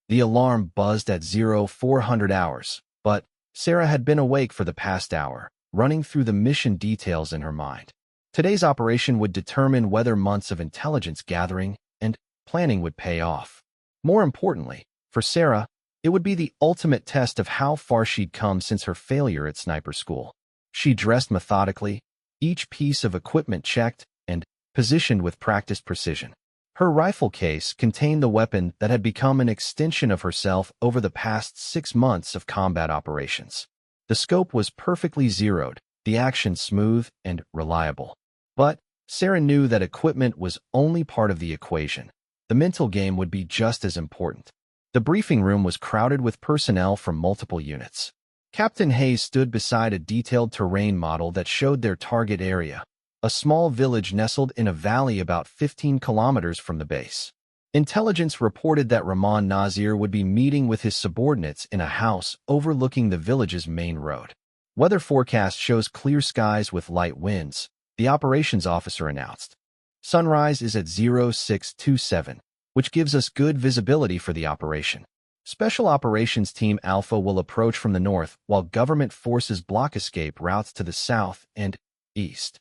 The alarm buzzed at 0400 hours, but Sarah had been awake for the past hour, running through the mission details in her mind. Today's operation would determine whether months of intelligence gathering and planning would pay off. More importantly, for Sarah, it would be the ultimate test of how far she'd come since her failure at sniper school. She dressed methodically, each piece of equipment checked and positioned with practiced precision. Her rifle case contained the weapon that had become an extension of herself over the past 6 months of combat operations. The scope was perfectly zeroed, the action smooth and reliable. But Sarah knew that equipment was only part of the equation. The mental game would be just as important. The briefing room was crowded with personnel from multiple units. Captain Hayes stood beside a detailed terrain model that showed their target area, a small village nestled in a valley about 15 kilometers from the base. Intelligence reported that Rahman Nazir would be meeting with his subordinates in a house overlooking the village's main road. Weather forecast shows clear skies with light winds, the operations officer announced. Sunrise is at 0627, which gives us good visibility for the operation. Special Operations Team Alpha will approach from the north, while government forces block escape routes to the south and east.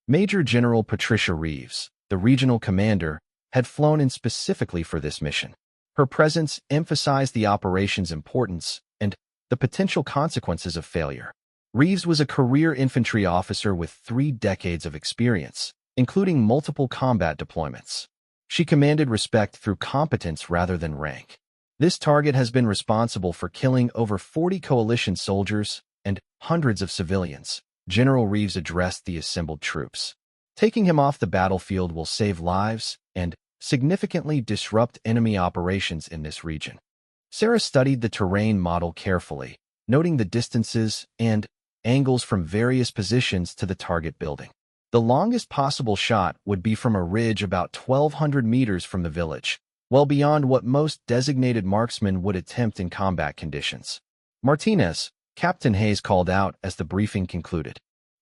Major General Patricia Reeves, the regional commander, had flown in specifically for this mission. Her presence emphasized the operation's importance and the potential consequences of failure. Reeves was a career infantry officer with 3 decades of experience, including multiple combat deployments. She commanded respect through competence rather than rank. This target has been responsible for killing over 40 coalition soldiers and hundreds of civilians. General Reeves addressed the assembled troops. Taking him off the battlefield will save lives and significantly disrupt enemy operations in this region. Sarah studied the terrain model carefully, noting the distances and angles from various positions to the target building. The longest possible shot would be from a ridge about 1,200 meters from the village, well beyond what most designated marksmen would attempt in combat conditions. Martinez, Captain Hayes called out as the briefing concluded.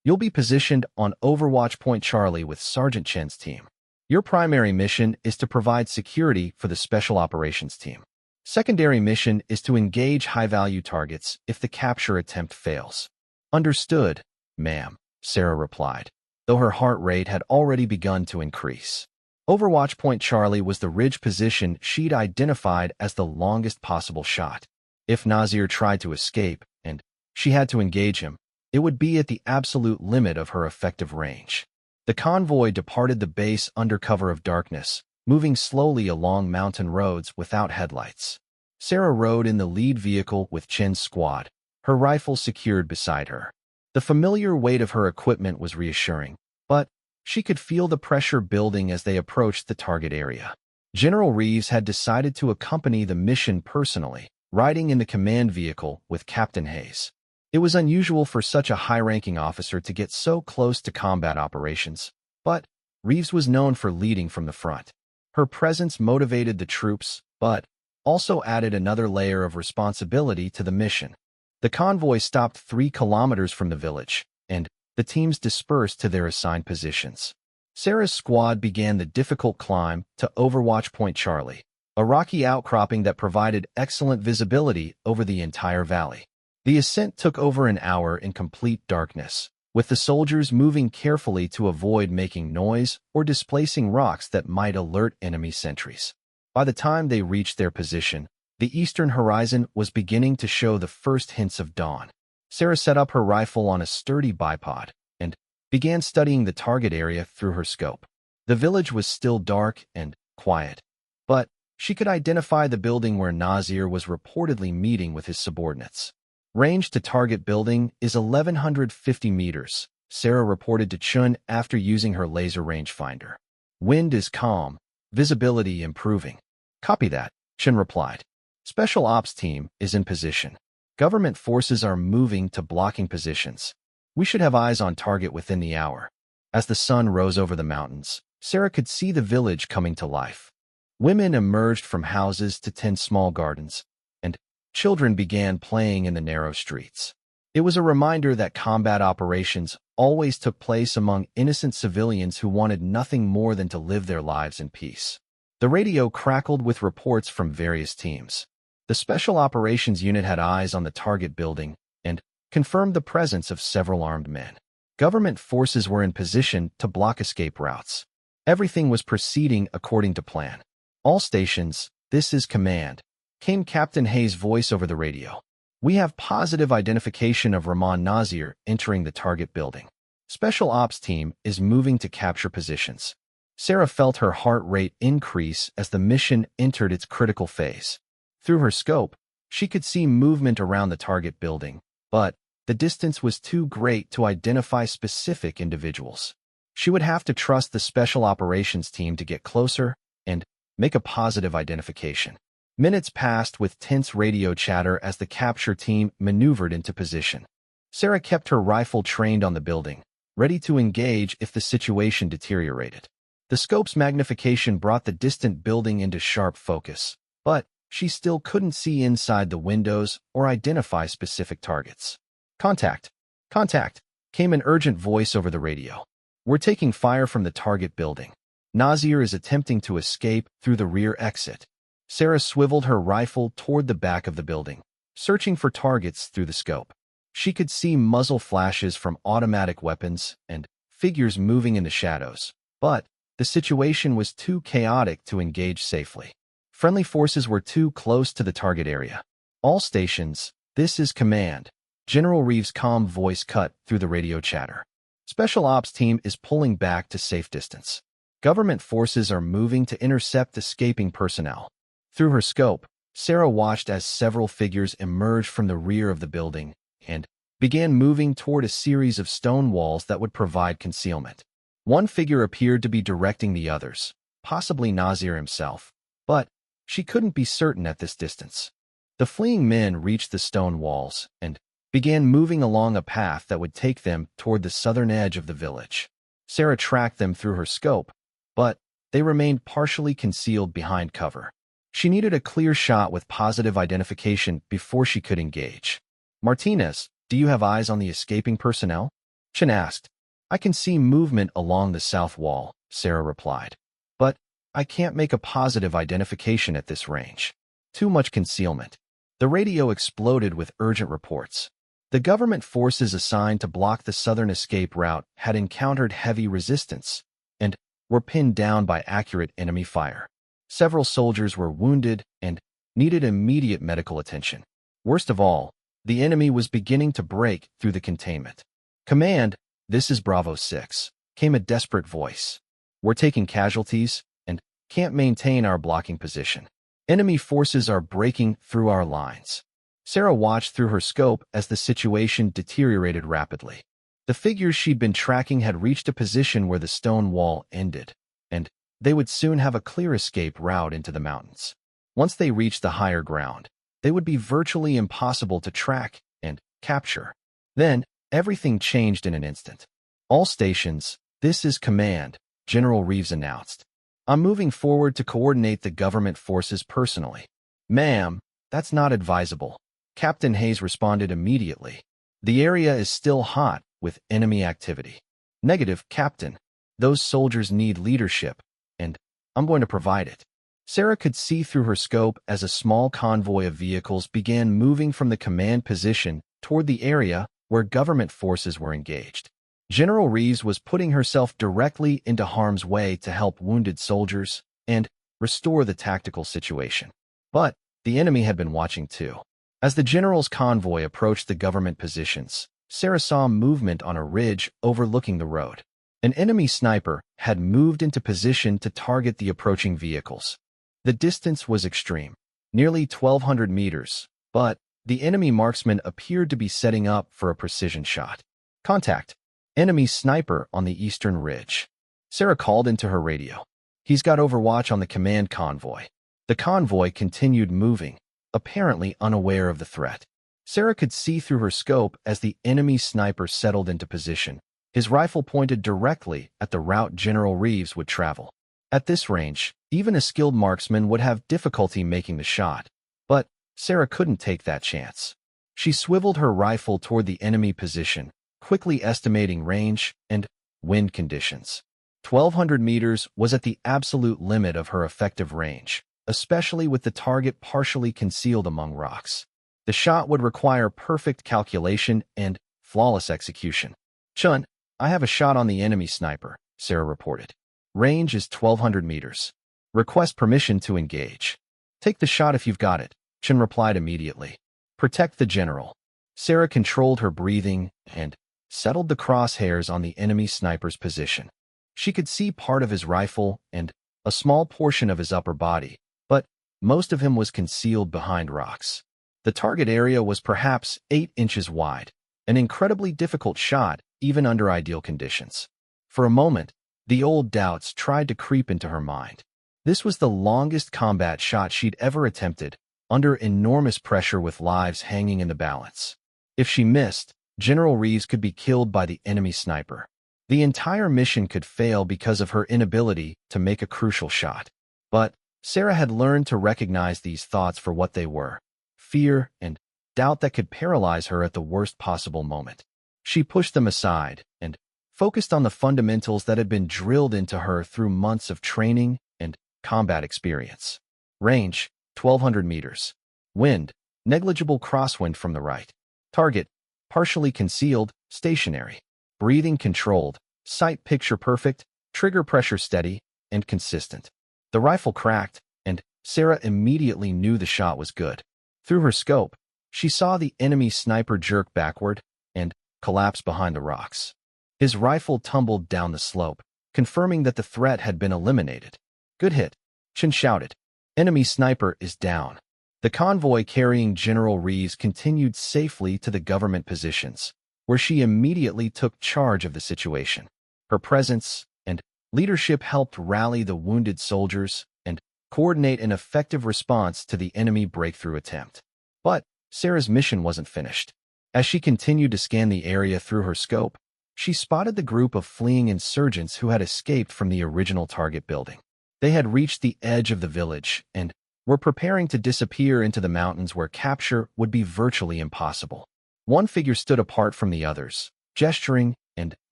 You'll be positioned on Overwatch Point Charlie with Sergeant Chen's team. Your primary mission is to provide security for the Special Operations Team. Secondary mission is to engage high-value targets if the capture attempt fails. Understood, ma'am, Sarah replied, though her heart rate had already begun to increase. Overwatch Point Charlie was the ridge position she'd identified as the longest possible shot. If Nazir tried to escape, and she had to engage him, it would be at the absolute limit of her effective range. The convoy departed the base under cover of darkness, moving slowly along mountain roads without headlights. Sarah rode in the lead vehicle with Chen's squad, her rifle secured beside her. The familiar weight of her equipment was reassuring, but she could feel the pressure building as they approached the target area. General Reeves had decided to accompany the mission personally, riding in the command vehicle with Captain Hayes. It was unusual for such a high-ranking officer to get so close to combat operations, but Reeves was known for leading from the front. Her presence motivated the troops, but also added another layer of responsibility to the mission. The convoy stopped 3 kilometers from the village, and the teams dispersed to their assigned positions. Sarah's squad began the difficult climb to Overwatch Point Charlie, a rocky outcropping that provided excellent visibility over the entire valley. The ascent took over an hour in complete darkness, with the soldiers moving carefully to avoid making noise or displacing rocks that might alert enemy sentries. By the time they reached their position, the eastern horizon was beginning to show the first hints of dawn. Sarah set up her rifle on a sturdy bipod and began studying the target area through her scope. The village was still dark and quiet, but she could identify the building where Nazir was reportedly meeting with his subordinates. Range to target building is 1,150 meters, Sarah reported to Chun after using her laser rangefinder. Wind is calm, visibility improving. Copy that, Chun replied. Special Ops Team is in position. Government forces are moving to blocking positions. We should have eyes on target within the hour. As the sun rose over the mountains, Sarah could see the village coming to life. Women emerged from houses to tend small gardens, and children began playing in the narrow streets. It was a reminder that combat operations always took place among innocent civilians who wanted nothing more than to live their lives in peace. The radio crackled with reports from various teams. The Special Operations Unit had eyes on the target building and confirmed the presence of several armed men. Government forces were in position to block escape routes. Everything was proceeding according to plan. All stations, this is command, came Captain Hayes' voice over the radio. We have positive identification of Rahman Nazir entering the target building. Special Ops team is moving to capture positions. Sarah felt her heart rate increase as the mission entered its critical phase. Through her scope, she could see movement around the target building, but the distance was too great to identify specific individuals. She would have to trust the Special Operations team to get closer and make a positive identification. Minutes passed with tense radio chatter as the capture team maneuvered into position. Sarah kept her rifle trained on the building, ready to engage if the situation deteriorated. The scope's magnification brought the distant building into sharp focus, but she still couldn't see inside the windows or identify specific targets. Contact! Contact! Came an urgent voice over the radio. We're taking fire from the target building. Nazir is attempting to escape through the rear exit. Sarah swiveled her rifle toward the back of the building, searching for targets through the scope. She could see muzzle flashes from automatic weapons and figures moving in the shadows, but the situation was too chaotic to engage safely. Friendly forces were too close to the target area. All stations, this is command. General Reeves' calm voice cut through the radio chatter. Special Ops team is pulling back to safe distance. Government forces are moving to intercept escaping personnel. Through her scope, Sarah watched as several figures emerged from the rear of the building and began moving toward a series of stone walls that would provide concealment. One figure appeared to be directing the others, possibly Nazir himself, but she couldn't be certain at this distance. The fleeing men reached the stone walls and began moving along a path that would take them toward the southern edge of the village. Sarah tracked them through her scope, but they remained partially concealed behind cover. She needed a clear shot with positive identification before she could engage. Martinez, do you have eyes on the escaping personnel? Chen asked. I can see movement along the south wall, Sarah replied. But I can't make a positive identification at this range. Too much concealment. The radio exploded with urgent reports. The government forces assigned to block the southern escape route had encountered heavy resistance and were pinned down by accurate enemy fire. Several soldiers were wounded and needed immediate medical attention. Worst of all, the enemy was beginning to break through the containment. Command, this is Bravo 6, came a desperate voice. We're taking casualties and can't maintain our blocking position. Enemy forces are breaking through our lines. Sarah watched through her scope as the situation deteriorated rapidly. The figures she'd been tracking had reached a position where the stone wall ended, and they would soon have a clear escape route into the mountains. Once they reached the higher ground, they would be virtually impossible to track and capture. Then, everything changed in an instant. All stations, this is command, General Reeves announced. I'm moving forward to coordinate the government forces personally. Ma'am, that's not advisable. Captain Hayes responded immediately. The area is still hot with enemy activity. Negative, Captain. Those soldiers need leadership, and I'm going to provide it. Sarah could see through her scope as a small convoy of vehicles began moving from the command position toward the area where government forces were engaged. General Reeves was putting herself directly into harm's way to help wounded soldiers and restore the tactical situation. But the enemy had been watching too. As the general's convoy approached the government positions, Sarah saw movement on a ridge overlooking the road. An enemy sniper had moved into position to target the approaching vehicles. The distance was extreme, nearly 1,200 meters, but the enemy marksman appeared to be setting up for a precision shot. Contact. Enemy sniper on the eastern ridge. Sarah called into her radio. He's got overwatch on the command convoy. The convoy continued moving, apparently unaware of the threat. Sarah could see through her scope as the enemy sniper settled into position, his rifle pointed directly at the route General Reeves would travel. At this range, even a skilled marksman would have difficulty making the shot, but Sarah couldn't take that chance. She swiveled her rifle toward the enemy position, quickly estimating range and wind conditions. 1,200 meters was at the absolute limit of her effective range, especially with the target partially concealed among rocks. The shot would require perfect calculation and flawless execution. "Chun, I have a shot on the enemy sniper," Sarah reported. "Range is 1,200 meters. Request permission to engage." "Take the shot if you've got it," Chun replied immediately. "Protect the general." Sarah controlled her breathing and settled the crosshairs on the enemy sniper's position. She could see part of his rifle and a small portion of his upper body, but most of him was concealed behind rocks. The target area was perhaps 8 inches wide, an incredibly difficult shot even under ideal conditions. For a moment, the old doubts tried to creep into her mind. This was the longest combat shot she'd ever attempted, under enormous pressure with lives hanging in the balance. If she missed, General Reeves could be killed by the enemy sniper. The entire mission could fail because of her inability to make a crucial shot. But Sarah had learned to recognize these thoughts for what they were: fear and doubt that could paralyze her at the worst possible moment. She pushed them aside and focused on the fundamentals that had been drilled into her through months of training and combat experience. Range, 1,200 meters. Wind, negligible crosswind from the right. Target, partially concealed, stationary. Breathing controlled, sight picture perfect, trigger pressure steady and consistent. The rifle cracked, and Sarah immediately knew the shot was good. Through her scope, she saw the enemy sniper jerk backward and collapse behind the rocks. His rifle tumbled down the slope, confirming that the threat had been eliminated. "Good hit," Chin shouted. "Enemy sniper is down." The convoy carrying General Reeves continued safely to the government positions, where she immediately took charge of the situation. Her presence and leadership helped rally the wounded soldiers and coordinate an effective response to the enemy breakthrough attempt. But Sarah's mission wasn't finished. As she continued to scan the area through her scope, she spotted the group of fleeing insurgents who had escaped from the original target building. They had reached the edge of the village and were preparing to disappear into the mountains where capture would be virtually impossible. One figure stood apart from the others, gesturing and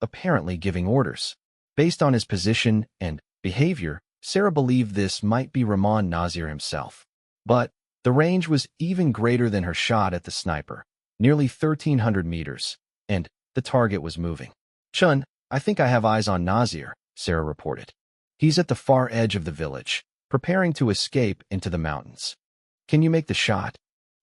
apparently giving orders. Based on his position and behavior, Sarah believed this might be Rahman Nazir himself. But the range was even greater than her shot at the sniper, nearly 1,300 meters, and the target was moving. "Chun, I think I have eyes on Nazir," Sarah reported. "He's at the far edge of the village, preparing to escape into the mountains. Can you make the shot?"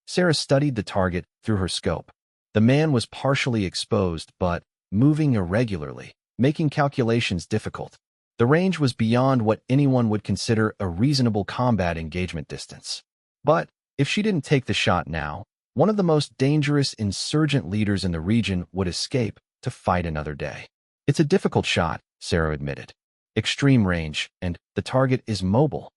Sarah studied the target through her scope. The man was partially exposed but moving irregularly, making calculations difficult. The range was beyond what anyone would consider a reasonable combat engagement distance. But if she didn't take the shot now, one of the most dangerous insurgent leaders in the region would escape to fight another day. "It's a difficult shot," Sarah admitted. "Extreme range, and the target is mobile."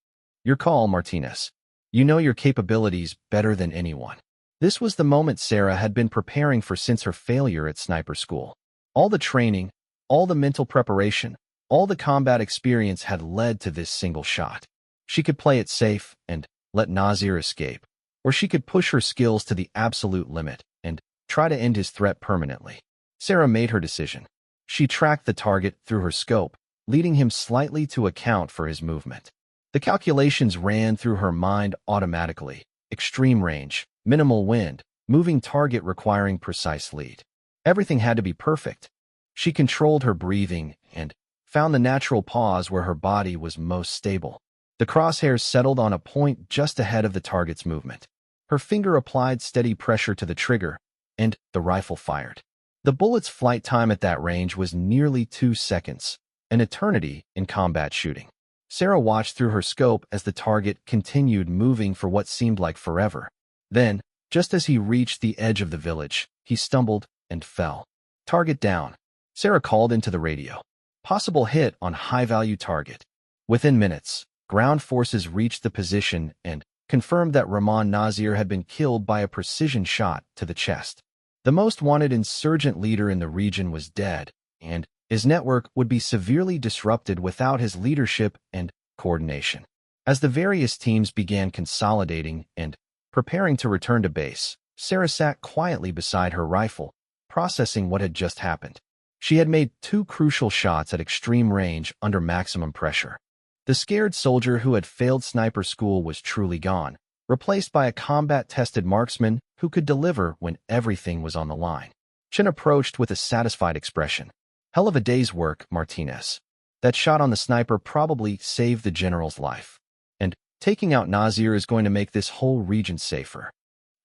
"Your call, Martinez. You know your capabilities better than anyone." This was the moment Sarah had been preparing for since her failure at sniper school. All the training, all the mental preparation, all the combat experience had led to this single shot. She could play it safe and let Nazir escape, or she could push her skills to the absolute limit and try to end his threat permanently. Sarah made her decision. She tracked the target through her scope, leading him slightly to account for his movement. The calculations ran through her mind automatically. Extreme range, minimal wind, moving target requiring precise lead. Everything had to be perfect. She controlled her breathing and found the natural pause where her body was most stable. The crosshairs settled on a point just ahead of the target's movement. Her finger applied steady pressure to the trigger, and the rifle fired. The bullet's flight time at that range was nearly 2 seconds, an eternity in combat shooting. Sarah watched through her scope as the target continued moving for what seemed like forever. Then, just as he reached the edge of the village, he stumbled and fell. "Target down," Sarah called into the radio. "Possible hit on high-value target." Within minutes, ground forces reached the position and confirmed that Rahman Nazir had been killed by a precision shot to the chest. The most wanted insurgent leader in the region was dead, and his network would be severely disrupted without his leadership and coordination. As the various teams began consolidating and preparing to return to base, Sarah sat quietly beside her rifle, processing what had just happened. She had made 2 crucial shots at extreme range under maximum pressure. The scared soldier who had failed sniper school was truly gone, replaced by a combat-tested marksman who could deliver when everything was on the line. Chen approached with a satisfied expression. Hell of a day's work, Martinez. That shot on the sniper probably saved the general's life. And taking out Nazir is going to make this whole region safer.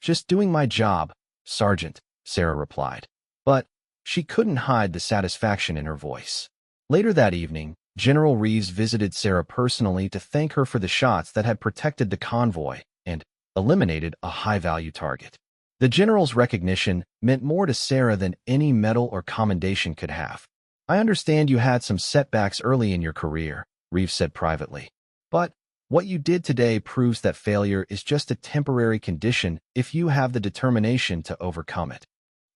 Just doing my job, Sergeant, Sarah replied. But she couldn't hide the satisfaction in her voice. Later that evening, General Reeves visited Sarah personally to thank her for the shots that had protected the convoy and eliminated a high-value target. The general's recognition meant more to Sarah than any medal or commendation could have. I understand you had some setbacks early in your career, Reeves said privately. But what you did today proves that failure is just a temporary condition if you have the determination to overcome it.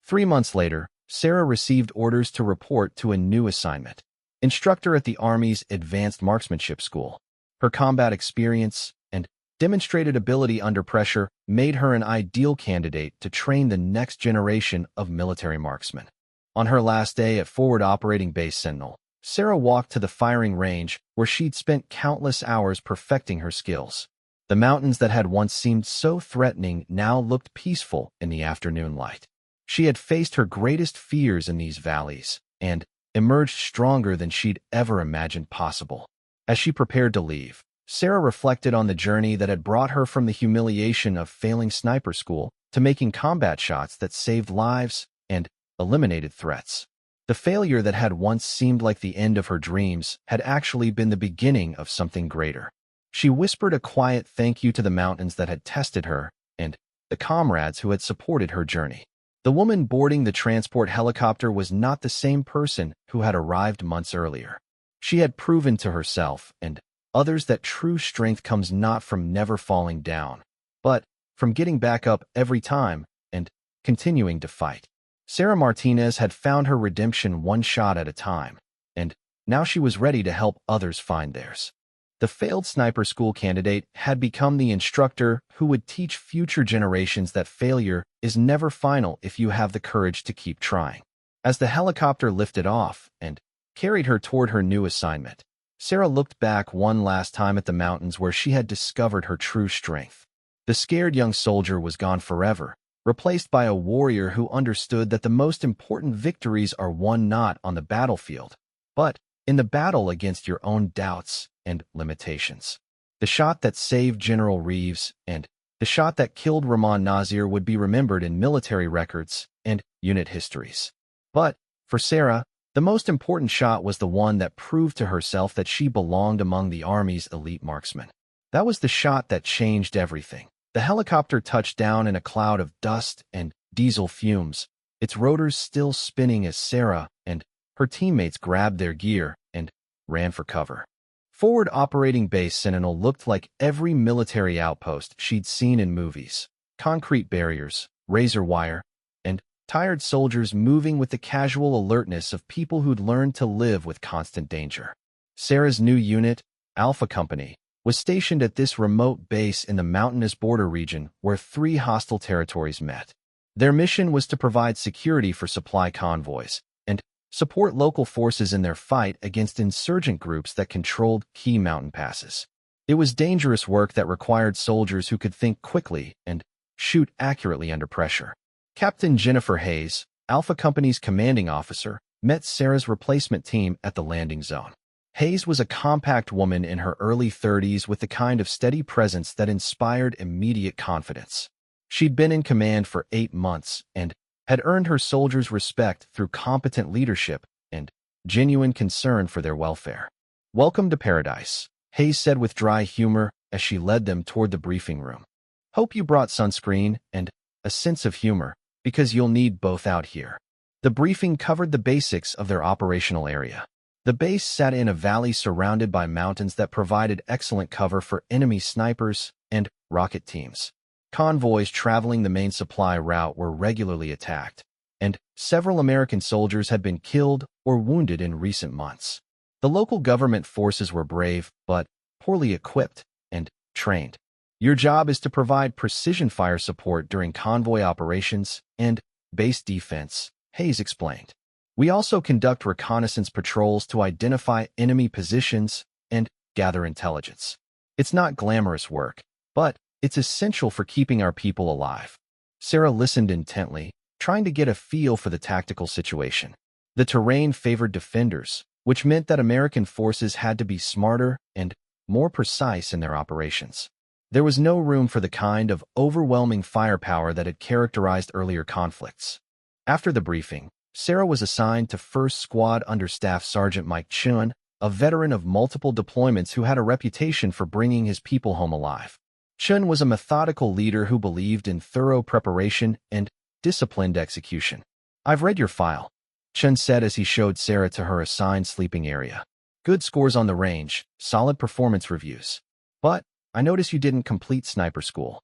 3 months later, Sarah received orders to report to a new assignment. Instructor at the Army's Advanced Marksmanship School. Her combat experience and demonstrated ability under pressure made her an ideal candidate to train the next generation of military marksmen. On her last day at Forward Operating Base Sentinel, Sarah walked to the firing range where she'd spent countless hours perfecting her skills. The mountains that had once seemed so threatening now looked peaceful in the afternoon light. She had faced her greatest fears in these valleys and emerged stronger than she'd ever imagined possible. As she prepared to leave, Sarah reflected on the journey that had brought her from the humiliation of failing sniper school to making combat shots that saved lives and eliminated threats. The failure that had once seemed like the end of her dreams had actually been the beginning of something greater. She whispered a quiet thank you to the mountains that had tested her and the comrades who had supported her journey. The woman boarding the transport helicopter was not the same person who had arrived months earlier. She had proven to herself and others that true strength comes not from never falling down, but from getting back up every time and continuing to fight. Sarah Martinez had found her redemption one shot at a time, and now she was ready to help others find theirs. The failed sniper school candidate had become the instructor who would teach future generations that failure is never final if you have the courage to keep trying. As the helicopter lifted off and carried her toward her new assignment, Sarah looked back one last time at the mountains where she had discovered her true strength. The scared young soldier was gone forever, replaced by a warrior who understood that the most important victories are won not on the battlefield, but in the battle against your own doubts and limitations. The shot that saved General Reeves and the shot that killed Rahman Nazir would be remembered in military records and unit histories. But for Sarah, the most important shot was the one that proved to herself that she belonged among the Army's elite marksmen. That was the shot that changed everything. The helicopter touched down in a cloud of dust and diesel fumes, its rotors still spinning as Sarah and her teammates grabbed their gear and ran for cover. Forward Operating Base Sentinel looked like every military outpost she'd seen in movies. Concrete barriers, razor wire, and tired soldiers moving with the casual alertness of people who'd learned to live with constant danger. Sarah's new unit, Alpha Company, was stationed at this remote base in the mountainous border region where 3 hostile territories met. Their mission was to provide security for supply convoys and support local forces in their fight against insurgent groups that controlled key mountain passes. It was dangerous work that required soldiers who could think quickly and shoot accurately under pressure. Captain Jennifer Hayes, Alpha Company's commanding officer, met Sarah's replacement team at the landing zone. Hayes was a compact woman in her early 30s with the kind of steady presence that inspired immediate confidence. She'd been in command for 8 months and had earned her soldiers' respect through competent leadership and genuine concern for their welfare. "Welcome to paradise," Hayes said with dry humor as she led them toward the briefing room. "Hope you brought sunscreen and a sense of humor, because you'll need both out here." The briefing covered the basics of their operational area. The base sat in a valley surrounded by mountains that provided excellent cover for enemy snipers and rocket teams. Convoys traveling the main supply route were regularly attacked, and several American soldiers had been killed or wounded in recent months. The local government forces were brave, but poorly equipped and trained. Your job is to provide precision fire support during convoy operations and base defense, Hayes explained. We also conduct reconnaissance patrols to identify enemy positions and gather intelligence. It's not glamorous work, but it's essential for keeping our people alive. Sarah listened intently, trying to get a feel for the tactical situation. The terrain favored defenders, which meant that American forces had to be smarter and more precise in their operations. There was no room for the kind of overwhelming firepower that had characterized earlier conflicts. After the briefing, Sarah was assigned to 1st Squad Understaff Sergeant Mike Chun, a veteran of multiple deployments who had a reputation for bringing his people home alive. Chun was a methodical leader who believed in thorough preparation and disciplined execution. "I've read your file," Chun said as he showed Sarah to her assigned sleeping area. "Good scores on the range, solid performance reviews. But I notice you didn't complete sniper school."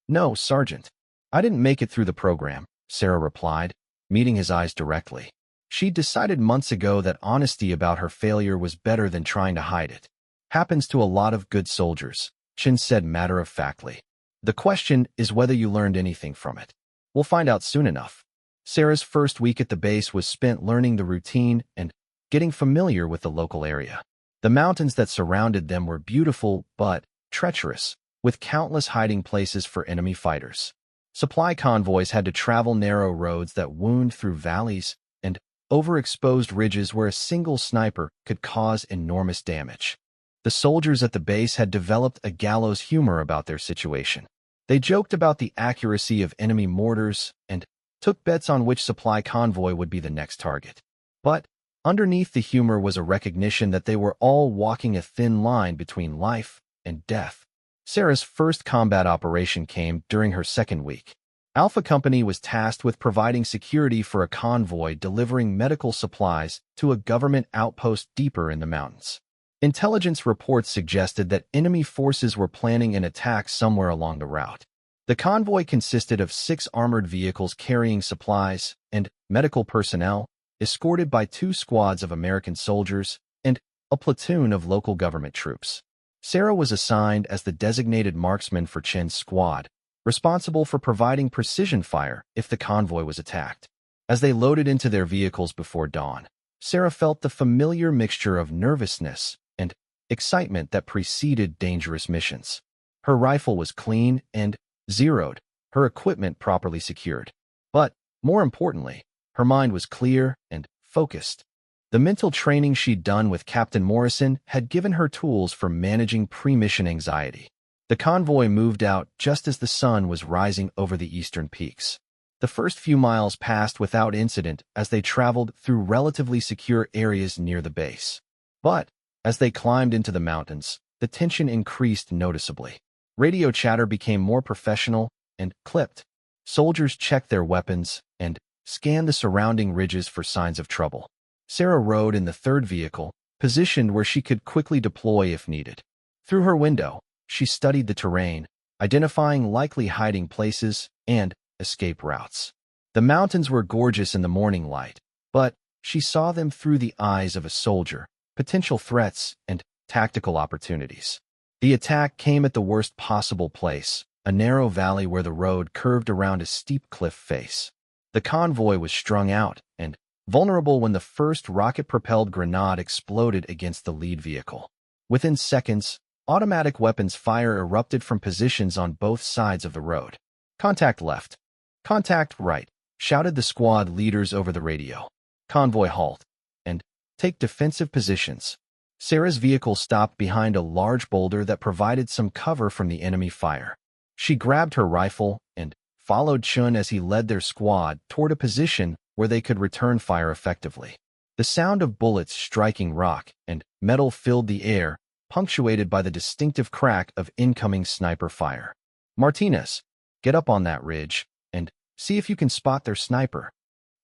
"No, Sergeant. I didn't make it through the program," Sarah replied, meeting his eyes directly. She'd decided months ago that honesty about her failure was better than trying to hide it. "Happens to a lot of good soldiers," Chin said matter-of-factly. "The question is whether you learned anything from it. We'll find out soon enough." Sarah's first week at the base was spent learning the routine and getting familiar with the local area. The mountains that surrounded them were beautiful but treacherous, with countless hiding places for enemy fighters. Supply convoys had to travel narrow roads that wound through valleys and overexposed ridges where a single sniper could cause enormous damage. The soldiers at the base had developed a gallows humor about their situation. They joked about the accuracy of enemy mortars and took bets on which supply convoy would be the next target. But underneath the humor was a recognition that they were all walking a thin line between life and death. Sarah's first combat operation came during her second week. Alpha Company was tasked with providing security for a convoy delivering medical supplies to a government outpost deeper in the mountains. Intelligence reports suggested that enemy forces were planning an attack somewhere along the route. The convoy consisted of 6 armored vehicles carrying supplies and medical personnel, escorted by 2 squads of American soldiers and a platoon of local government troops. Sarah was assigned as the designated marksman for Chen's squad, responsible for providing precision fire if the convoy was attacked. As they loaded into their vehicles before dawn, Sarah felt the familiar mixture of nervousness and excitement that preceded dangerous missions. Her rifle was clean and zeroed, her equipment properly secured. But, more importantly, her mind was clear and focused. The mental training she'd done with Captain Morrison had given her tools for managing pre-mission anxiety. The convoy moved out just as the sun was rising over the eastern peaks. The first few miles passed without incident as they traveled through relatively secure areas near the base. But, as they climbed into the mountains, the tension increased noticeably. Radio chatter became more professional and clipped. Soldiers checked their weapons and scanned the surrounding ridges for signs of trouble. Sarah rode in the third vehicle, positioned where she could quickly deploy if needed. Through her window, she studied the terrain, identifying likely hiding places and escape routes. The mountains were gorgeous in the morning light, but she saw them through the eyes of a soldier, potential threats and tactical opportunities. The attack came at the worst possible place, a narrow valley where the road curved around a steep cliff face. The convoy was strung out and vulnerable when the first rocket-propelled grenade exploded against the lead vehicle. Within seconds, automatic weapons fire erupted from positions on both sides of the road. "Contact left. Contact right," shouted the squad leaders over the radio. "Convoy halt. And take defensive positions." Sarah's vehicle stopped behind a large boulder that provided some cover from the enemy fire. She grabbed her rifle and followed Chun as he led their squad toward a position where they could return fire effectively. The sound of bullets striking rock and metal filled the air, punctuated by the distinctive crack of incoming sniper fire. "Martinez, get up on that ridge and see if you can spot their sniper,"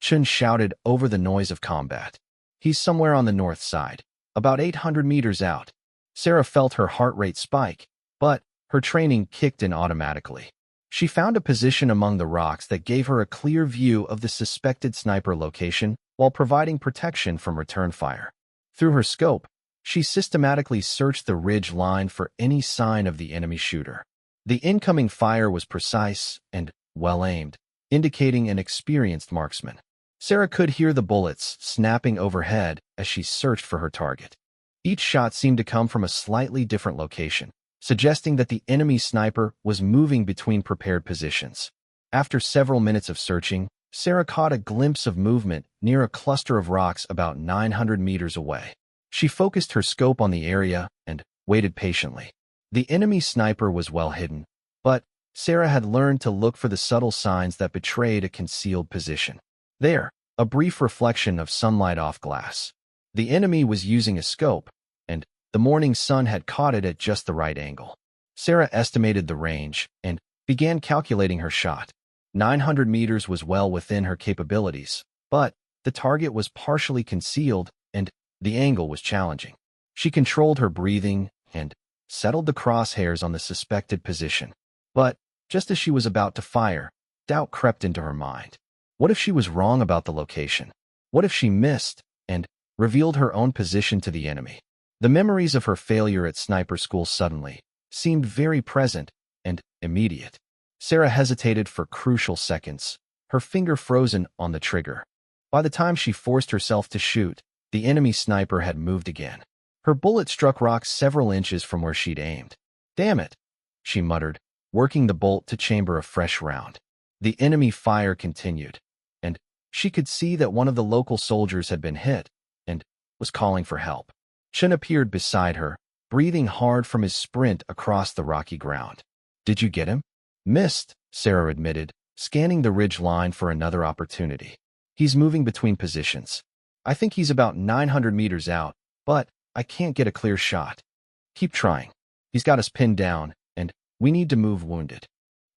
Chun shouted over the noise of combat. "He's somewhere on the north side, about 800 meters out." Sarah felt her heart rate spike, but her training kicked in automatically. She found a position among the rocks that gave her a clear view of the suspected sniper location while providing protection from return fire. Through her scope, she systematically searched the ridge line for any sign of the enemy shooter. The incoming fire was precise and well-aimed, indicating an experienced marksman. Sarah could hear the bullets snapping overhead as she searched for her target. Each shot seemed to come from a slightly different location, suggesting that the enemy sniper was moving between prepared positions. After several minutes of searching, Sarah caught a glimpse of movement near a cluster of rocks about 900 meters away. She focused her scope on the area and waited patiently. The enemy sniper was well hidden, but Sarah had learned to look for the subtle signs that betrayed a concealed position. There, a brief reflection of sunlight off glass. The enemy was using a scope, and the morning sun had caught it at just the right angle. Sarah estimated the range and began calculating her shot. 900 meters was well within her capabilities, but the target was partially concealed and the angle was challenging. She controlled her breathing and settled the crosshairs on the suspected position. But just as she was about to fire, doubt crept into her mind. What if she was wrong about the location? What if she missed and revealed her own position to the enemy? The memories of her failure at sniper school suddenly seemed very present and immediate. Sarah hesitated for crucial seconds, her finger frozen on the trigger. By the time she forced herself to shoot, the enemy sniper had moved again. Her bullet struck rocks several inches from where she'd aimed. "Damn it," she muttered, working the bolt to chamber a fresh round. The enemy fire continued, and she could see that one of the local soldiers had been hit and was calling for help. Chen appeared beside her, breathing hard from his sprint across the rocky ground. "Did you get him?" "Missed," Sarah admitted, scanning the ridge line for another opportunity. "He's moving between positions. I think he's about 900 meters out, but I can't get a clear shot. Keep trying. He's got us pinned down, and we need to move wounded."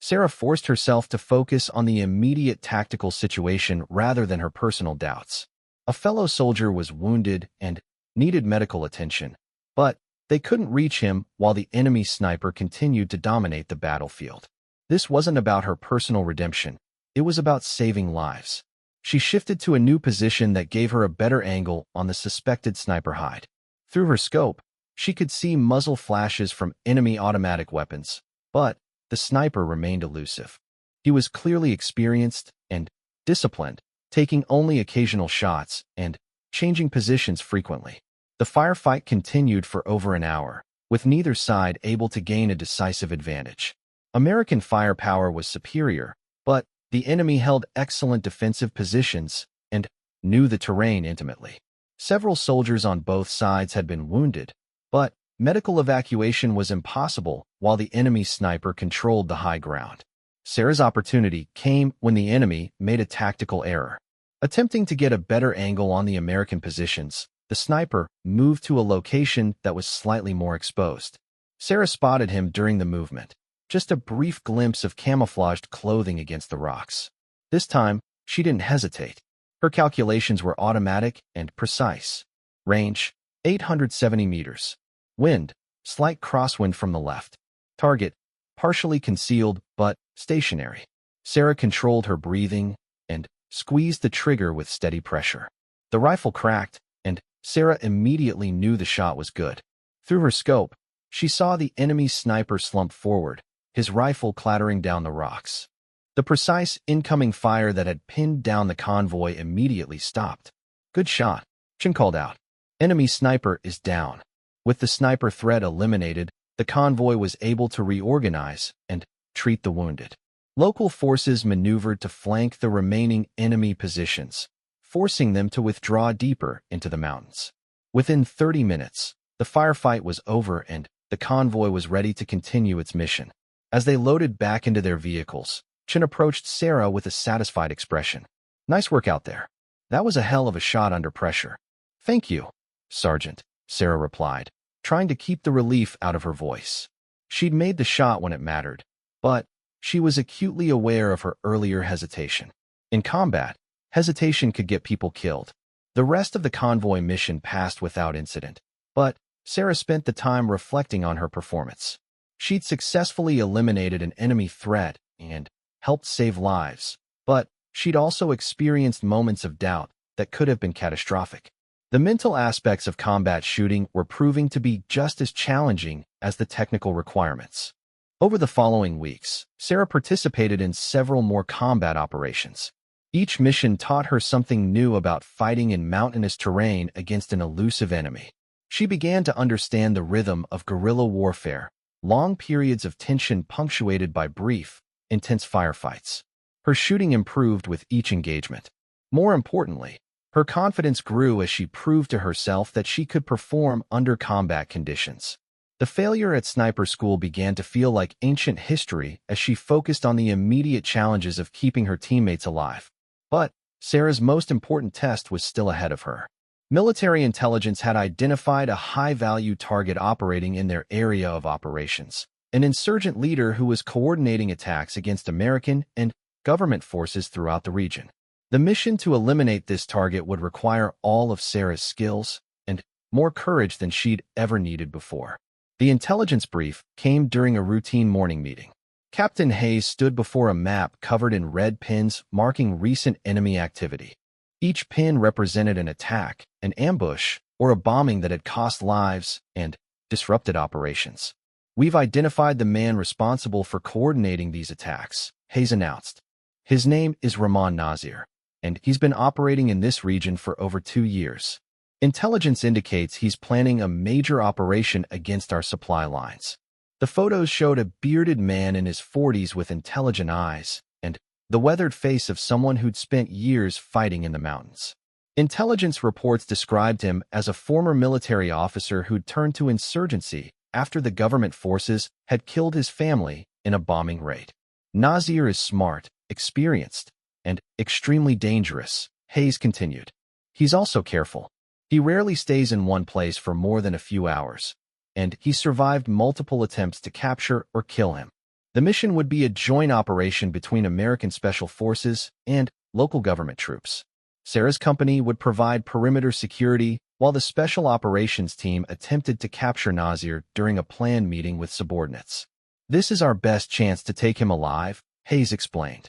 Sarah forced herself to focus on the immediate tactical situation rather than her personal doubts. A fellow soldier was wounded and needed medical attention, but they couldn't reach him while the enemy sniper continued to dominate the battlefield. This wasn't about her personal redemption. It was about saving lives. She shifted to a new position that gave her a better angle on the suspected sniper hide. Through her scope, she could see muzzle flashes from enemy automatic weapons, but the sniper remained elusive. He was clearly experienced and disciplined, taking only occasional shots and changing positions frequently. The firefight continued for over an hour, with neither side able to gain a decisive advantage. American firepower was superior, but the enemy held excellent defensive positions and knew the terrain intimately. Several soldiers on both sides had been wounded, but medical evacuation was impossible while the enemy sniper controlled the high ground. Sarah's opportunity came when the enemy made a tactical error. Attempting to get a better angle on the American positions, the sniper moved to a location that was slightly more exposed. Sarah spotted him during the movement, just a brief glimpse of camouflaged clothing against the rocks. This time, she didn't hesitate. Her calculations were automatic and precise. Range, 870 meters. Wind, slight crosswind from the left. Target, partially concealed but stationary. Sarah controlled her breathing and squeezed the trigger with steady pressure. The rifle cracked, and Sarah immediately knew the shot was good. Through her scope, she saw the enemy sniper slump forward, his rifle clattering down the rocks. The precise incoming fire that had pinned down the convoy immediately stopped. "Good shot," Chen called out. "Enemy sniper is down." With the sniper threat eliminated, the convoy was able to reorganize and treat the wounded. Local forces maneuvered to flank the remaining enemy positions, forcing them to withdraw deeper into the mountains. Within 30 minutes, the firefight was over and the convoy was ready to continue its mission. As they loaded back into their vehicles, Chen approached Sarah with a satisfied expression. "Nice work out there. That was a hell of a shot under pressure." "Thank you, Sergeant," Sarah replied, trying to keep the relief out of her voice. She'd made the shot when it mattered, but she was acutely aware of her earlier hesitation. In combat, hesitation could get people killed. The rest of the convoy mission passed without incident, but Sarah spent the time reflecting on her performance. She'd successfully eliminated an enemy threat and helped save lives, but she'd also experienced moments of doubt that could have been catastrophic. The mental aspects of combat shooting were proving to be just as challenging as the technical requirements. Over the following weeks, Sarah participated in several more combat operations. Each mission taught her something new about fighting in mountainous terrain against an elusive enemy. She began to understand the rhythm of guerrilla warfare, long periods of tension punctuated by brief, intense firefights. Her shooting improved with each engagement. More importantly, her confidence grew as she proved to herself that she could perform under combat conditions. The failure at sniper school began to feel like ancient history as she focused on the immediate challenges of keeping her teammates alive. But Sarah's most important test was still ahead of her. Military intelligence had identified a high-value target operating in their area of operations, an insurgent leader who was coordinating attacks against American and government forces throughout the region. The mission to eliminate this target would require all of Sarah's skills and more courage than she'd ever needed before. The intelligence brief came during a routine morning meeting. Captain Hayes stood before a map covered in red pins marking recent enemy activity. Each pin represented an attack, an ambush, or a bombing that had cost lives and disrupted operations. "We've identified the man responsible for coordinating these attacks," Hayes announced. "His name is Rahman Nazir, and he's been operating in this region for over 2 years. Intelligence indicates he's planning a major operation against our supply lines." The photos showed a bearded man in his 40s with intelligent eyes and the weathered face of someone who'd spent years fighting in the mountains. Intelligence reports described him as a former military officer who'd turned to insurgency after the government forces had killed his family in a bombing raid. "Nazir is smart, experienced, and extremely dangerous," Hayes continued. "He's also careful. He rarely stays in one place for more than a few hours, and he survived multiple attempts to capture or kill him." The mission would be a joint operation between American Special Forces and local government troops. Sarah's company would provide perimeter security while the Special Operations team attempted to capture Nazir during a planned meeting with subordinates. "This is our best chance to take him alive," Hayes explained.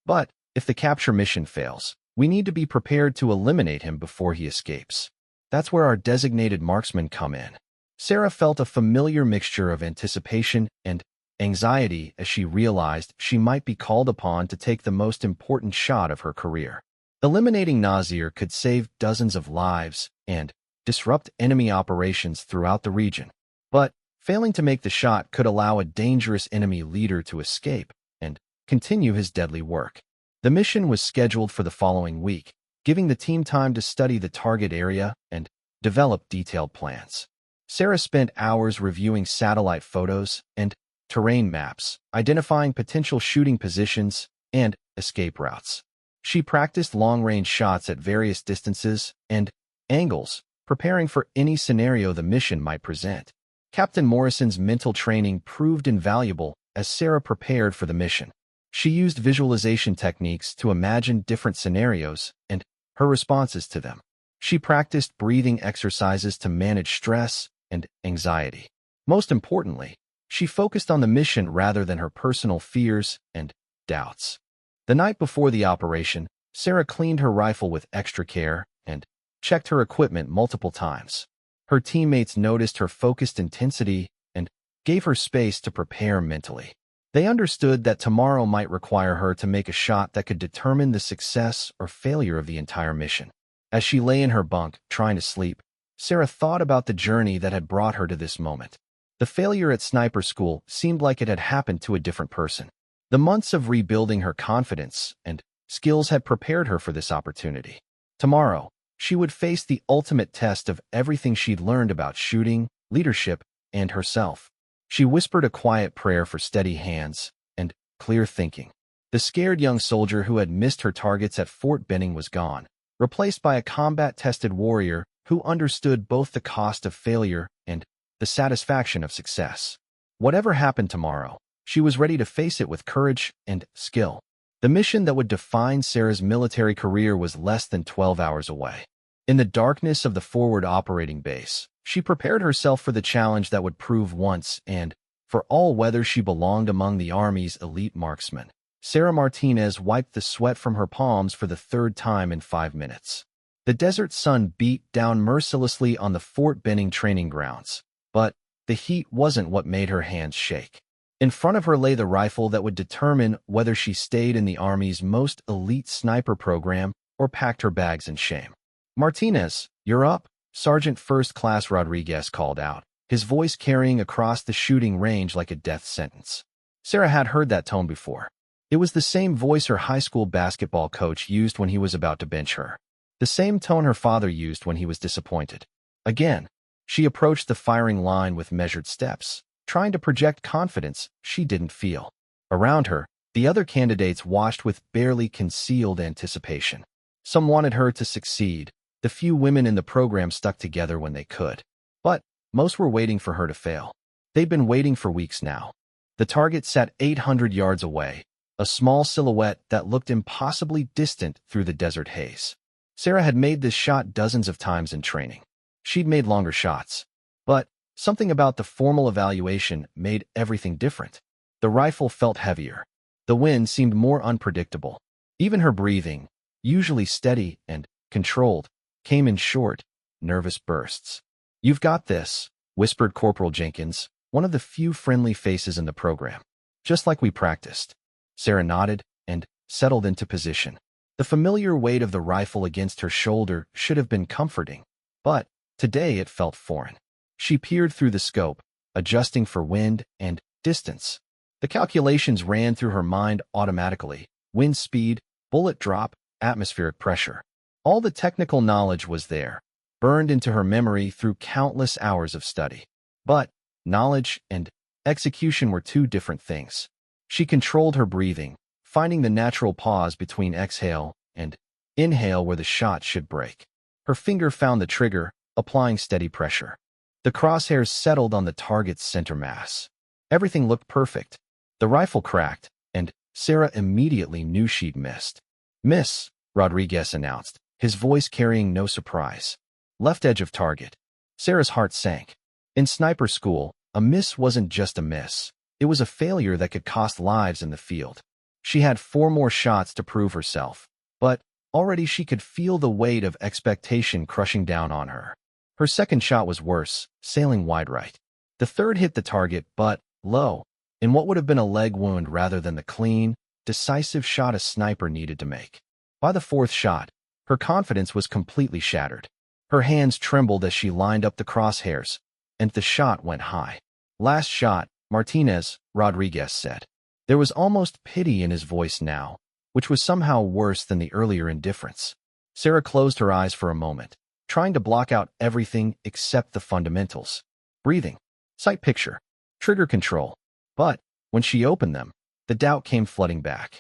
"But if the capture mission fails, we need to be prepared to eliminate him before he escapes. That's where our designated marksmen come in." Sarah felt a familiar mixture of anticipation and anxiety as she realized she might be called upon to take the most important shot of her career. Eliminating Nazir could save dozens of lives and disrupt enemy operations throughout the region. But failing to make the shot could allow a dangerous enemy leader to escape and continue his deadly work. The mission was scheduled for the following week, giving the team time to study the target area and develop detailed plans. Sarah spent hours reviewing satellite photos and terrain maps, identifying potential shooting positions and escape routes. She practiced long-range shots at various distances and angles, preparing for any scenario the mission might present. Captain Morrison's mental training proved invaluable as Sarah prepared for the mission. She used visualization techniques to imagine different scenarios and her responses to them. She practiced breathing exercises to manage stress and anxiety. Most importantly, she focused on the mission rather than her personal fears and doubts. The night before the operation, Sarah cleaned her rifle with extra care and checked her equipment multiple times. Her teammates noticed her focused intensity and gave her space to prepare mentally. They understood that tomorrow might require her to make a shot that could determine the success or failure of the entire mission. As she lay in her bunk, trying to sleep, Sarah thought about the journey that had brought her to this moment. The failure at sniper school seemed like it had happened to a different person. The months of rebuilding her confidence and skills had prepared her for this opportunity. Tomorrow, she would face the ultimate test of everything she'd learned about shooting, leadership, and herself. She whispered a quiet prayer for steady hands and clear thinking. The scared young soldier who had missed her targets at Fort Benning was gone, replaced by a combat-tested warrior who understood both the cost of failure and the satisfaction of success. Whatever happened tomorrow, she was ready to face it with courage and skill. The mission that would define Sarah's military career was less than 12 hours away. In the darkness of the forward operating base, she prepared herself for the challenge that would prove once and for all whether she belonged among the Army's elite marksmen. Sarah Martinez wiped the sweat from her palms for the third time in 5 minutes. The desert sun beat down mercilessly on the Fort Benning training grounds, but the heat wasn't what made her hands shake. In front of her lay the rifle that would determine whether she stayed in the Army's most elite sniper program or packed her bags in shame. "Martinez, you're up," Sergeant First Class Rodriguez called out, his voice carrying across the shooting range like a death sentence. Sarah had heard that tone before. It was the same voice her high school basketball coach used when he was about to bench her. The same tone her father used when he was disappointed. Again, she approached the firing line with measured steps, trying to project confidence she didn't feel. Around her, the other candidates watched with barely concealed anticipation. Some wanted her to succeed. The few women in the program stuck together when they could. But most were waiting for her to fail. They'd been waiting for weeks now. The target sat 800 yards away, a small silhouette that looked impossibly distant through the desert haze. Sarah had made this shot dozens of times in training. She'd made longer shots. But something about the formal evaluation made everything different. The rifle felt heavier. The wind seemed more unpredictable. Even her breathing, usually steady and controlled, came in short, nervous bursts. "You've got this," whispered Corporal Jenkins, one of the few friendly faces in the program. "Just like we practiced." Sarah nodded and settled into position. The familiar weight of the rifle against her shoulder should have been comforting, but today it felt foreign. She peered through the scope, adjusting for wind and distance. The calculations ran through her mind automatically: wind speed, bullet drop, atmospheric pressure. All the technical knowledge was there, burned into her memory through countless hours of study. But knowledge and execution were two different things. She controlled her breathing, finding the natural pause between exhale and inhale where the shot should break. Her finger found the trigger, applying steady pressure. The crosshairs settled on the target's center mass. Everything looked perfect. The rifle cracked, and Sarah immediately knew she'd missed. "Miss," Rodriguez announced, his voice carrying no surprise. "Left edge of target." Sarah's heart sank. In sniper school, a miss wasn't just a miss. It was a failure that could cost lives in the field. She had 4 more shots to prove herself, but already she could feel the weight of expectation crushing down on her. Her second shot was worse, sailing wide right. The third hit the target, but low, in what would have been a leg wound rather than the clean, decisive shot a sniper needed to make. By the fourth shot, her confidence was completely shattered. Her hands trembled as she lined up the crosshairs, and the shot went high. "Last shot, Martinez," Rodriguez said. There was almost pity in his voice now, which was somehow worse than the earlier indifference. Sarah closed her eyes for a moment, trying to block out everything except the fundamentals: breathing, sight picture, trigger control. But when she opened them, the doubt came flooding back.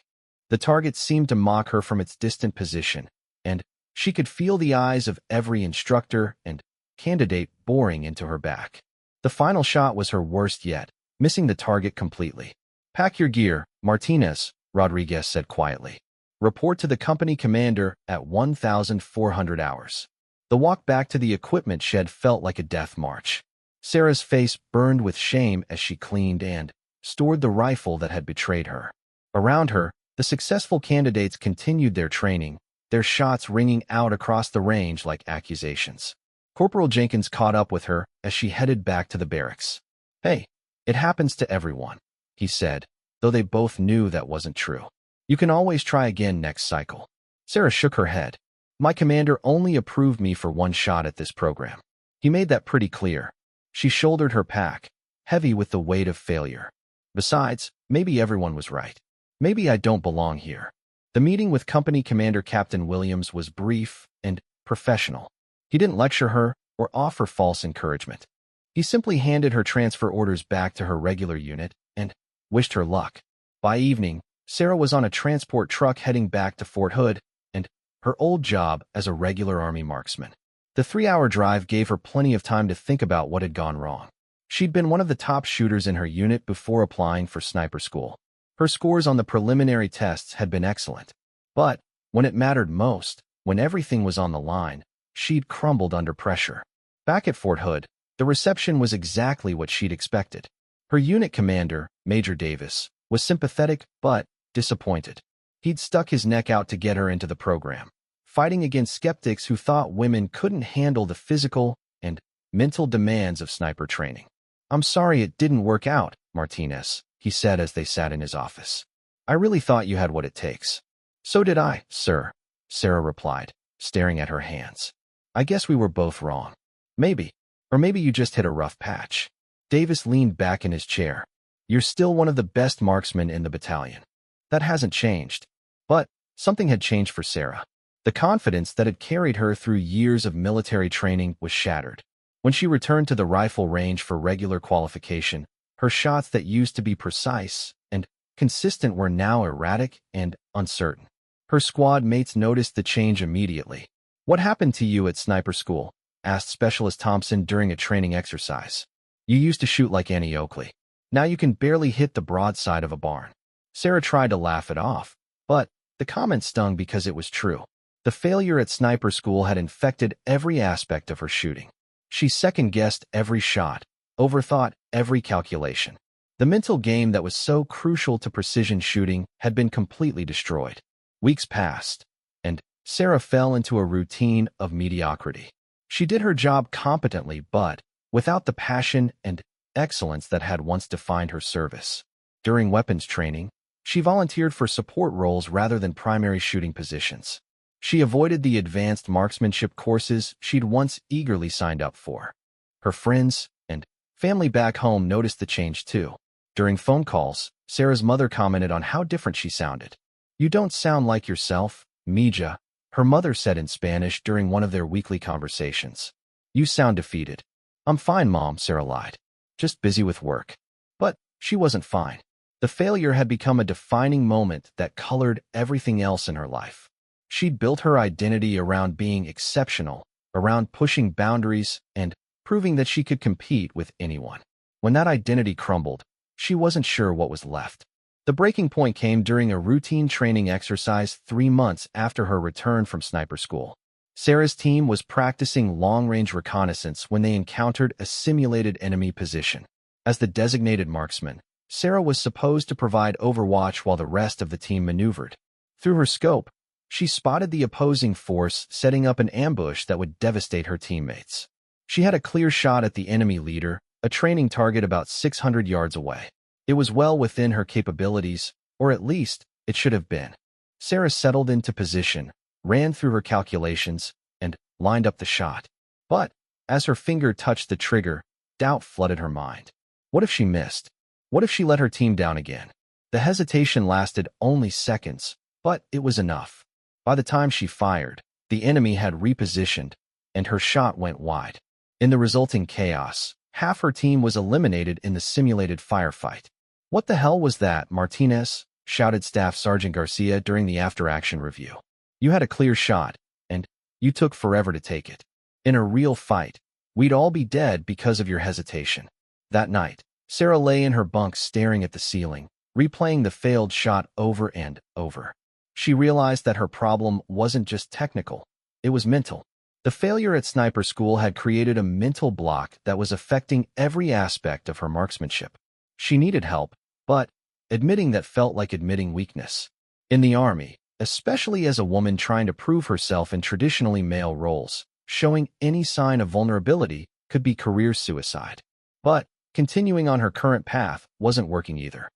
The target seemed to mock her from its distant position, and she could feel the eyes of every instructor and candidate boring into her back. The final shot was her worst yet, missing the target completely. "Pack your gear, Martinez," Rodriguez said quietly. "Report to the company commander at 1,400 hours." The walk back to the equipment shed felt like a death march. Sarah's face burned with shame as she cleaned and stored the rifle that had betrayed her. Around her, the successful candidates continued their training, their shots ringing out across the range like accusations. Corporal Jenkins caught up with her as she headed back to the barracks. "Hey, it happens to everyone," he said, though they both knew that wasn't true. "You can always try again next cycle." Sarah shook her head. "My commander only approved me for 1 shot at this program. He made that pretty clear." She shouldered her pack, heavy with the weight of failure. "Besides, maybe everyone was right. Maybe I don't belong here." The meeting with Company Commander Captain Williams was brief and professional. He didn't lecture her or offer false encouragement. He simply handed her transfer orders back to her regular unit and wished her luck. By evening, Sarah was on a transport truck heading back to Fort Hood and her old job as a regular Army marksman. The 3-hour drive gave her plenty of time to think about what had gone wrong. She'd been one of the top shooters in her unit before applying for sniper school. Her scores on the preliminary tests had been excellent. But when it mattered most, when everything was on the line, she'd crumbled under pressure. Back at Fort Hood, the reception was exactly what she'd expected. Her unit commander, Major Davis, was sympathetic but disappointed. He'd stuck his neck out to get her into the program, fighting against skeptics who thought women couldn't handle the physical and mental demands of sniper training. "I'm sorry it didn't work out, Martinez," he said as they sat in his office. "I really thought you had what it takes." "So did I, sir," Sarah replied, staring at her hands. "I guess we were both wrong." Maybe. Or maybe you just hit a rough patch. Davis leaned back in his chair. You're still one of the best marksmen in the battalion. That hasn't changed. But something had changed for Sarah. The confidence that had carried her through years of military training was shattered. When she returned to the rifle range for regular qualification, her shots that used to be precise and consistent were now erratic and uncertain. Her squad mates noticed the change immediately. "What happened to you at sniper school?" asked Specialist Thompson during a training exercise. "You used to shoot like Annie Oakley. Now you can barely hit the broadside of a barn." Sarah tried to laugh it off, but the comment stung because it was true. The failure at sniper school had infected every aspect of her shooting. She second-guessed every shot, overthought every calculation. The mental game that was so crucial to precision shooting had been completely destroyed. Weeks passed, and Sarah fell into a routine of mediocrity. She did her job competently, but without the passion and excellence that had once defined her service. During weapons training, she volunteered for support roles rather than primary shooting positions. She avoided the advanced marksmanship courses she'd once eagerly signed up for. Her friends and family back home noticed the change too. During phone calls, Sarah's mother commented on how different she sounded. "You don't sound like yourself, Mija," her mother said in Spanish during one of their weekly conversations. "You sound defeated." "I'm fine, Mom," Sarah lied. "Just busy with work." But she wasn't fine. The failure had become a defining moment that colored everything else in her life. She'd built her identity around being exceptional, around pushing boundaries, and proving that she could compete with anyone. When that identity crumbled, she wasn't sure what was left. The breaking point came during a routine training exercise 3 months after her return from sniper school. Sarah's team was practicing long-range reconnaissance when they encountered a simulated enemy position. As the designated marksman, Sarah was supposed to provide overwatch while the rest of the team maneuvered. Through her scope, she spotted the opposing force setting up an ambush that would devastate her teammates. She had a clear shot at the enemy leader, a training target about 600 yards away. It was well within her capabilities, or at least it should have been. Sarah settled into position, ran through her calculations, and lined up the shot. But as her finger touched the trigger, doubt flooded her mind. What if she missed? What if she let her team down again? The hesitation lasted only seconds, but it was enough. By the time she fired, the enemy had repositioned, and her shot went wide. In the resulting chaos, half her team was eliminated in the simulated firefight. "What the hell was that, Martinez?" shouted Staff Sergeant Garcia during the after-action review. "You had a clear shot, and you took forever to take it. In a real fight, we'd all be dead because of your hesitation." That night, Sarah lay in her bunk staring at the ceiling, replaying the failed shot over and over. She realized that her problem wasn't just technical, it was mental. The failure at sniper school had created a mental block that was affecting every aspect of her marksmanship. She needed help, but admitting that felt like admitting weakness. In the Army, especially as a woman trying to prove herself in traditionally male roles, showing any sign of vulnerability could be career suicide. But continuing on her current path wasn't working either.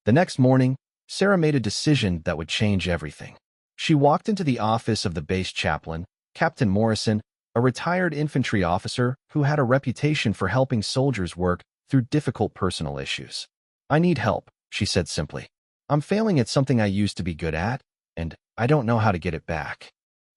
The next morning, Sarah made a decision that would change everything. She walked into the office of the base chaplain, Captain Morrison, a retired infantry officer who had a reputation for helping soldiers work through difficult personal issues. "I need help," she said simply. "I'm failing at something I used to be good at, and I don't know how to get it back."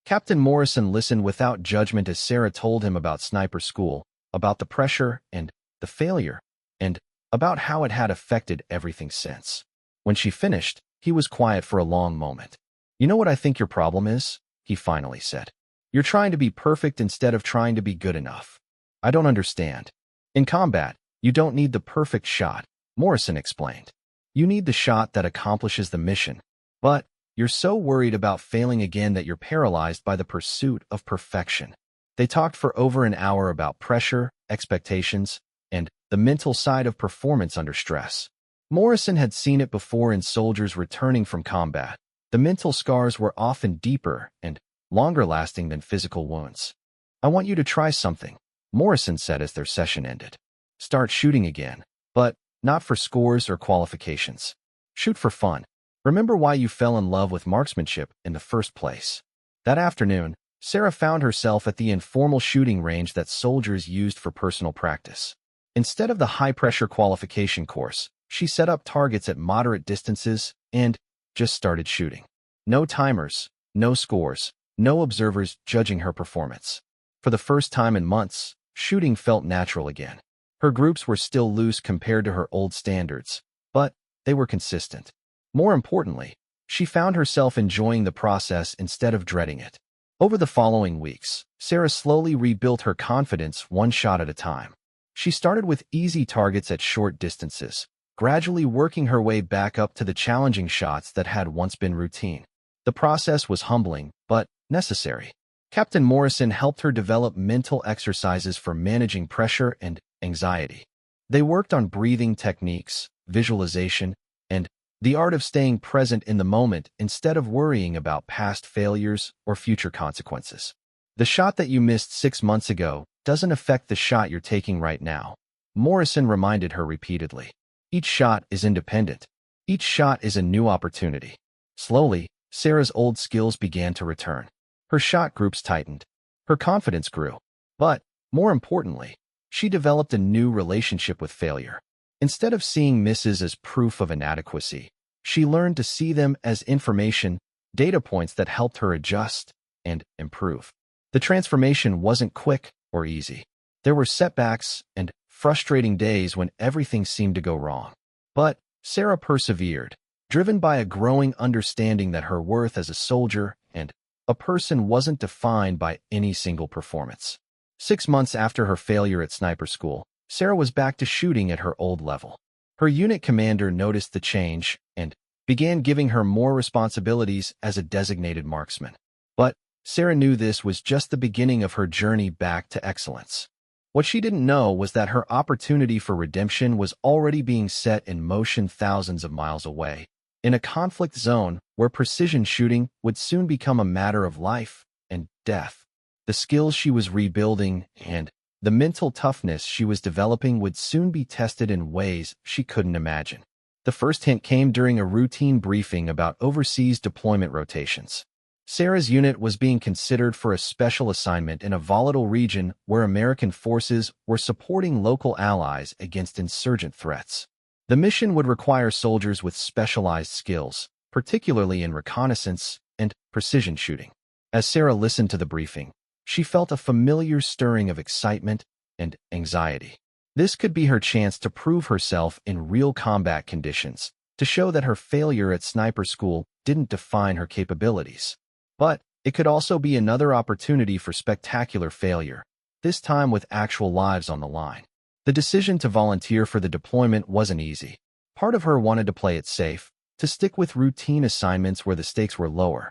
Captain Morrison listened without judgment as Sarah told him about sniper school, about the pressure and the failure, and about how it had affected everything since. When she finished, he was quiet for a long moment. "You know what I think your problem is?" he finally said. "You're trying to be perfect instead of trying to be good enough. I don't understand. In combat, you don't need the perfect shot," Morrison explained. "You need the shot that accomplishes the mission. But you're so worried about failing again that you're paralyzed by the pursuit of perfection." They talked for over an hour about pressure, expectations, and the mental side of performance under stress. Morrison had seen it before in soldiers returning from combat. The mental scars were often deeper and longer-lasting than physical wounds. "I want you to try something," Morrison said as their session ended. "Start shooting again, but not for scores or qualifications. Shoot for fun. Remember why you fell in love with marksmanship in the first place." That afternoon, Sarah found herself at the informal shooting range that soldiers used for personal practice. Instead of the high-pressure qualification course, she set up targets at moderate distances and just started shooting. No timers, no scores, no observers judging her performance. For the first time in months, shooting felt natural again. Her groups were still loose compared to her old standards, but they were consistent. More importantly, she found herself enjoying the process instead of dreading it. Over the following weeks, Sarah slowly rebuilt her confidence one shot at a time. She started with easy targets at short distances, gradually working her way back up to the challenging shots that had once been routine. The process was humbling, but necessary. Captain Morrison helped her develop mental exercises for managing pressure and anxiety. They worked on breathing techniques, visualization, and the art of staying present in the moment instead of worrying about past failures or future consequences. The shot that you missed 6 months ago doesn't affect the shot you're taking right now, Morrison reminded her repeatedly. Each shot is independent. Each shot is a new opportunity. Slowly, Sarah's old skills began to return. Her shot groups tightened. Her confidence grew. But, more importantly, she developed a new relationship with failure. Instead of seeing misses as proof of inadequacy, she learned to see them as information, data points that helped her adjust and improve. The transformation wasn't quick or easy. There were setbacks and frustrating days when everything seemed to go wrong. But Sarah persevered, driven by a growing understanding that her worth as a soldier and a person wasn't defined by any single performance. 6 months after her failure at sniper school, Sarah was back to shooting at her old level. Her unit commander noticed the change and began giving her more responsibilities as a designated marksman. But Sarah knew this was just the beginning of her journey back to excellence. What she didn't know was that her opportunity for redemption was already being set in motion thousands of miles away, in a conflict zone where precision shooting would soon become a matter of life and death. The skills she was rebuilding and the mental toughness she was developing would soon be tested in ways she couldn't imagine. The first hint came during a routine briefing about overseas deployment rotations. Sarah's unit was being considered for a special assignment in a volatile region where American forces were supporting local allies against insurgent threats. The mission would require soldiers with specialized skills, particularly in reconnaissance and precision shooting. As Sarah listened to the briefing, she felt a familiar stirring of excitement and anxiety. This could be her chance to prove herself in real combat conditions, to show that her failure at sniper school didn't define her capabilities. But it could also be another opportunity for spectacular failure, this time with actual lives on the line. The decision to volunteer for the deployment wasn't easy. Part of her wanted to play it safe, to stick with routine assignments where the stakes were lower.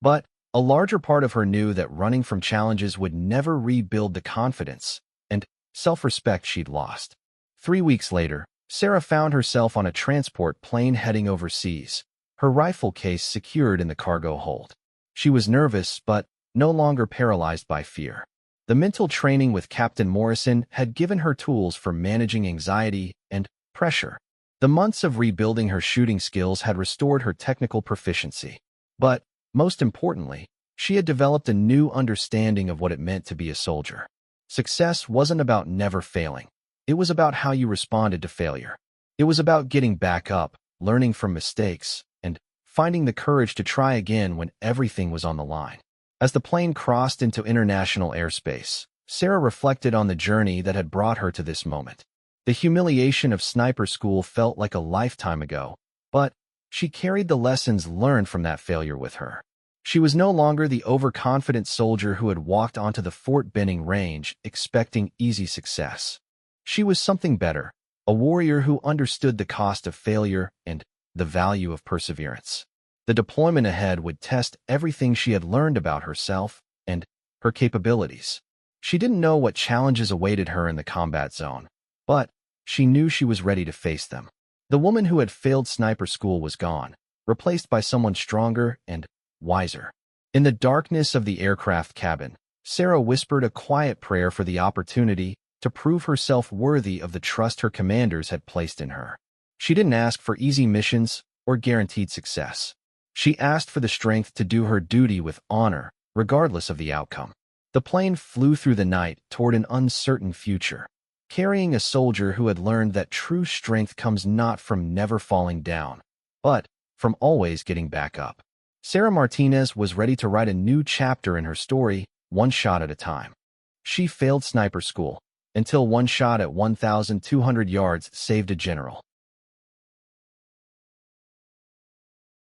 But a larger part of her knew that running from challenges would never rebuild the confidence and self-respect she'd lost. 3 weeks later, Sarah found herself on a transport plane heading overseas, her rifle case secured in the cargo hold. She was nervous, but no longer paralyzed by fear. The mental training with Captain Morrison had given her tools for managing anxiety and pressure. The months of rebuilding her shooting skills had restored her technical proficiency. But, most importantly, she had developed a new understanding of what it meant to be a soldier. Success wasn't about never failing. It was about how you responded to failure. It was about getting back up, learning from mistakes, and finding the courage to try again when everything was on the line. As the plane crossed into international airspace, Sarah reflected on the journey that had brought her to this moment. The humiliation of sniper school felt like a lifetime ago, but she carried the lessons learned from that failure with her. She was no longer the overconfident soldier who had walked onto the Fort Benning range expecting easy success. She was something better, a warrior who understood the cost of failure and the value of perseverance. The deployment ahead would test everything she had learned about herself and her capabilities. She didn't know what challenges awaited her in the combat zone, but she knew she was ready to face them. The woman who had failed sniper school was gone, replaced by someone stronger and wiser. In the darkness of the aircraft cabin, Sarah whispered a quiet prayer for the opportunity to prove herself worthy of the trust her commanders had placed in her. She didn't ask for easy missions or guaranteed success. She asked for the strength to do her duty with honor, regardless of the outcome. The plane flew through the night toward an uncertain future, carrying a soldier who had learned that true strength comes not from never falling down, but from always getting back up. Sarah Martinez was ready to write a new chapter in her story, one shot at a time. She failed sniper school until one shot at 1,200 yards saved a general.